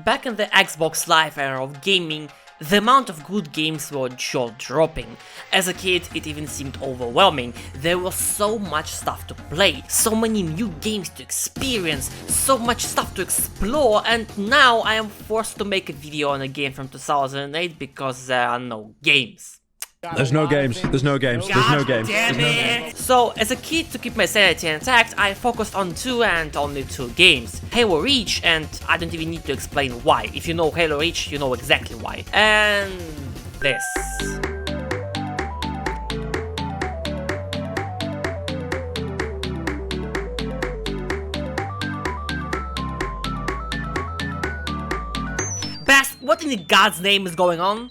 Back in the Xbox Live era of gaming, the amount of good games were jaw-dropping. As a kid, it even seemed overwhelming. There was so much stuff to play, so many new games to experience, so much stuff to explore, and now I am forced to make a video on a game from 2008 because there are no games. There's no games, there's no games, there's no games. Damn it! So, as a kid, to keep my sanity intact, I focused on two and only two games. Halo Reach, and I don't even need to explain why. If you know Halo Reach, you know exactly why. And this. Bast, what in God's name is going on?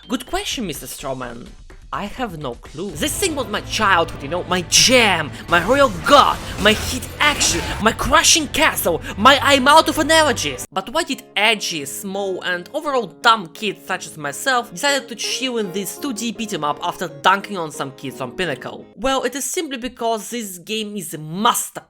Good question, Mr. Strawman. I have no clue. This thing was my childhood, you know, my jam, my royal god, my hit action, my crushing castle, my I'm out of analogies. But why did edgy, small and overall dumb kids such as myself decided to chill in this 2D beat-em-up after dunking on some kids on Pinnacle? Well, it is simply because this game is a masterpiece.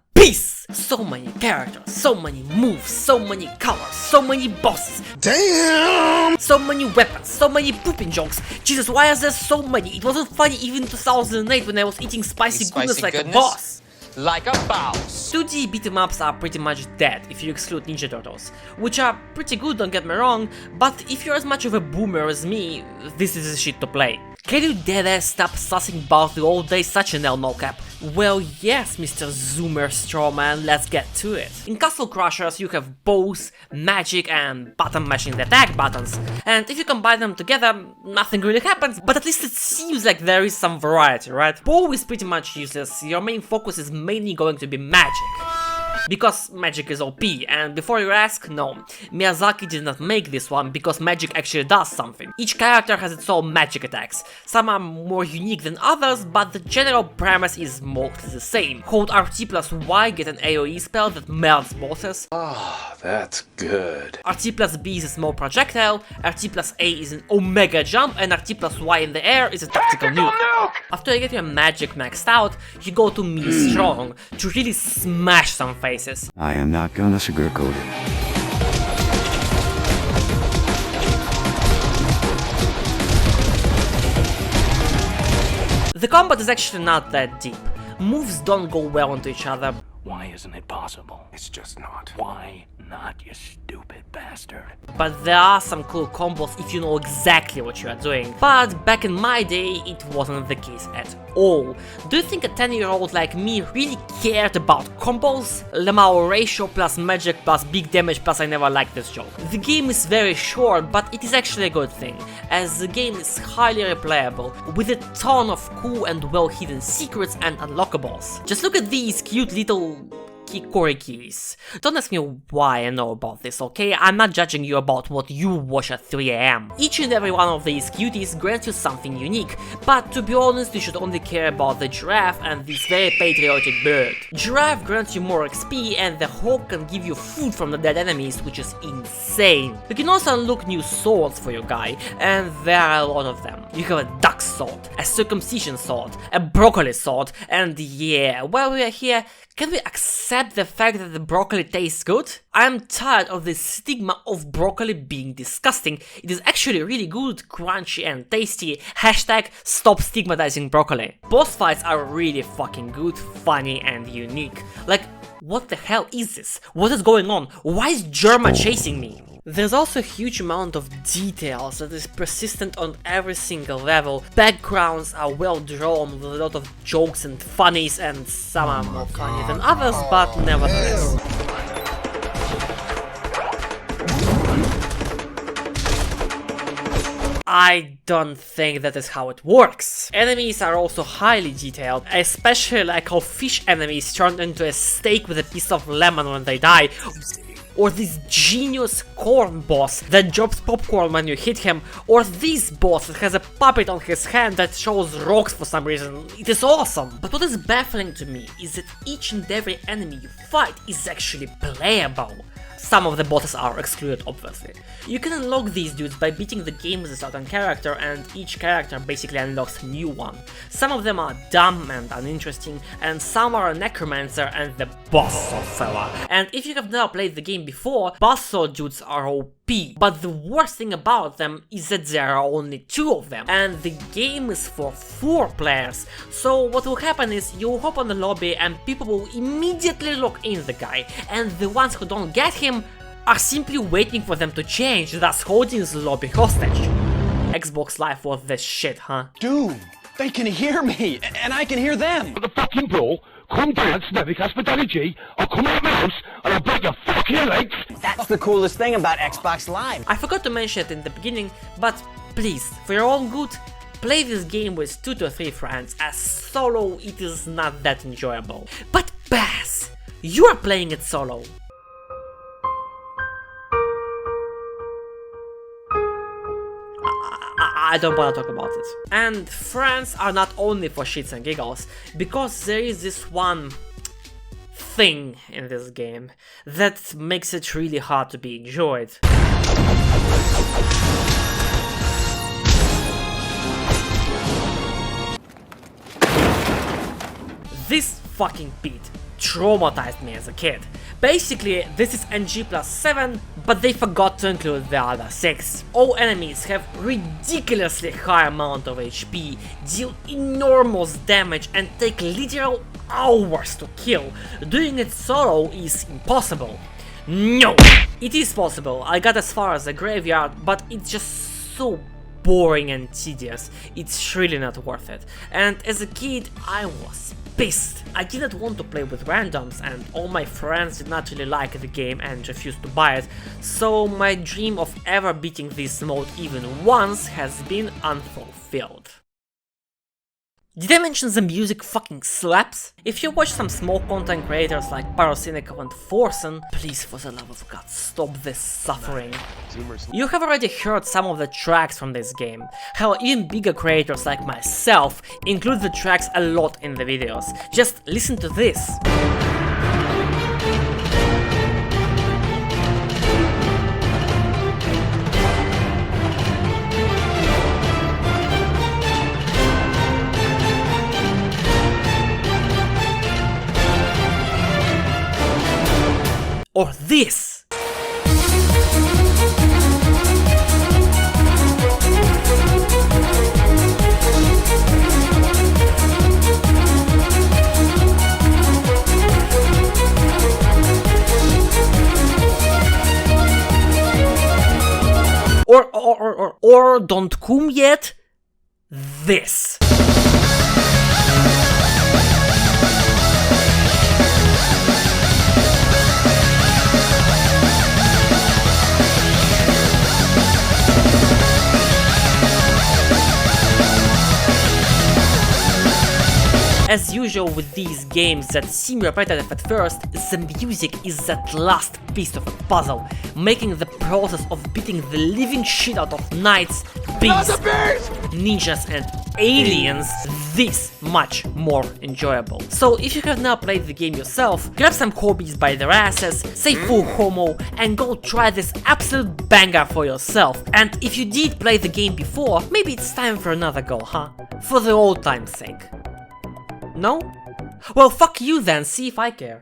So many characters, so many moves, so many colors, so many bosses. Damn! So many weapons, so many pooping jokes. Jesus, why is there so many? It wasn't funny even in 2008 when I was eating spicy goodness like a boss. Like a boss. 2D beat-em-ups are pretty much dead if you exclude Ninja Turtles, which are pretty good, don't get me wrong, but if you're as much of a boomer as me, this is the shit to play. Can you deadass stop sussing Bartley all day, such an no cap? Well, yes, Mr. Zoomer Strawman, let's get to it. In Castle Crushers you have bows, magic and button mashing the attack buttons, and if you combine them together, nothing really happens, but at least it seems like there is some variety, right? Bow is pretty much useless, your main focus is mainly going to be magic. Because magic is OP, and before you ask, no, Miyazaki did not make this one because magic actually does something. Each character has its own magic attacks. Some are more unique than others, but the general premise is mostly the same. Hold RT plus Y, get an AoE spell that melts bosses. Ah, that's good. RT plus B is a small projectile, RT plus A is an omega jump, and RT plus Y in the air is a tactical nuke. After you get your magic maxed out, you go to Me Strong to really smash some faces. I am not gonna sugarcoat it. The combat is actually not that deep. Moves don't go well into each other. Why isn't it possible? It's just not. Why not, you stupid bastard? But there are some cool combos if you know exactly what you are doing. But back in my day, it wasn't the case at all. Do you think a 10-year-old like me really cared about combos? Lamau ratio plus magic plus big damage plus I never liked this joke. The game is very short, but it is actually a good thing, as the game is highly replayable, with a ton of cool and well-hidden secrets and unlockables. Just look at these cute little Korikis. Don't ask me why I know about this, okay? I'm not judging you about what you watch at 3 AM. Each and every one of these cuties grants you something unique, but to be honest, you should only care about the giraffe and this very patriotic bird. Giraffe grants you more XP, and the hawk can give you food from the dead enemies, which is insane. You can also unlock new swords for your guy, and there are a lot of them. You have a duck sword, a circumcision sword, a broccoli sword, and yeah, while we are here, can we accept the fact that the broccoli tastes good? I'm tired of the stigma of broccoli being disgusting. It is actually really good, crunchy and tasty. Hashtag stop stigmatizing broccoli. Boss fights are really fucking good, funny and unique. Like, what the hell is this? What is going on? Why is Germa chasing me? There's also a huge amount of details that is persistent on every single level. Backgrounds are well drawn with a lot of jokes and funnies, and some are more funny than others, but nevertheless. I don't think that is how it works. Enemies are also highly detailed, especially like how fish enemies turn into a steak with a piece of lemon when they die. Or this genius corn boss that drops popcorn when you hit him, or this boss that has a puppet on his hand that shows rocks for some reason. It is awesome! But what is baffling to me is that each and every enemy you fight is actually playable. Some of the bosses are excluded, obviously. You can unlock these dudes by beating the game with a certain character, and each character basically unlocks a new one. Some of them are dumb and uninteresting, and some are a necromancer and the boss sword fella. And if you have never played the game before, boss sword dudes are OP. HP, but the worst thing about them is that there are only 2 of them, and the game is for 4 players. So what will happen is you hop on the lobby and people will immediately lock in the guy, and the ones who don't get him are simply waiting for them to change, thus holding the lobby hostage. Xbox Live was the shit, huh? Dude, they can hear me, and I can hear them. The fucking bro, come dance Nevic Hospitality, or come out my house, and I'll break your fucking legs. That's the coolest thing about Xbox Live. I forgot to mention it in the beginning, but please, for your own good, play this game with 2 to 3 friends, as solo it is not that enjoyable. But Baz, you are playing it solo. I don't wanna talk about it. And friends are not only for shits and giggles, because there is this one thing in this game that makes it really hard to be enjoyed. This fucking beat traumatized me as a kid. Basically, this is NG+7, but they forgot to include the other 6. All enemies have ridiculously high amount of HP, deal enormous damage and take literal hours to kill. Doing it solo is impossible. No! It is possible, I got as far as the graveyard, but it's just so boring and tedious, it's really not worth it. And as a kid, I was pissed. I didn't want to play with randoms, and all my friends did not really like the game and refused to buy it, so my dream of ever beating this mode even once has been unfulfilled. Did I mention the music fucking slaps? If you watch some small content creators like Pyrocynical and Forsen, please for the love of God stop this suffering. You have already heard some of the tracks from this game. Hell, even bigger creators like myself include the tracks a lot in the videos. Just listen to this. Or this! Or don't come yet, this! As usual with these games that seem repetitive at first, the music is that last piece of a puzzle, making the process of beating the living shit out of knights, beasts, ninjas and aliens this much more enjoyable. So if you have now played the game yourself, grab some hobbies by their asses, say full homo, and go try this absolute banger for yourself. And if you did play the game before, maybe it's time for another go, huh? For the old time's sake. No? Well, fuck you then, see if I care.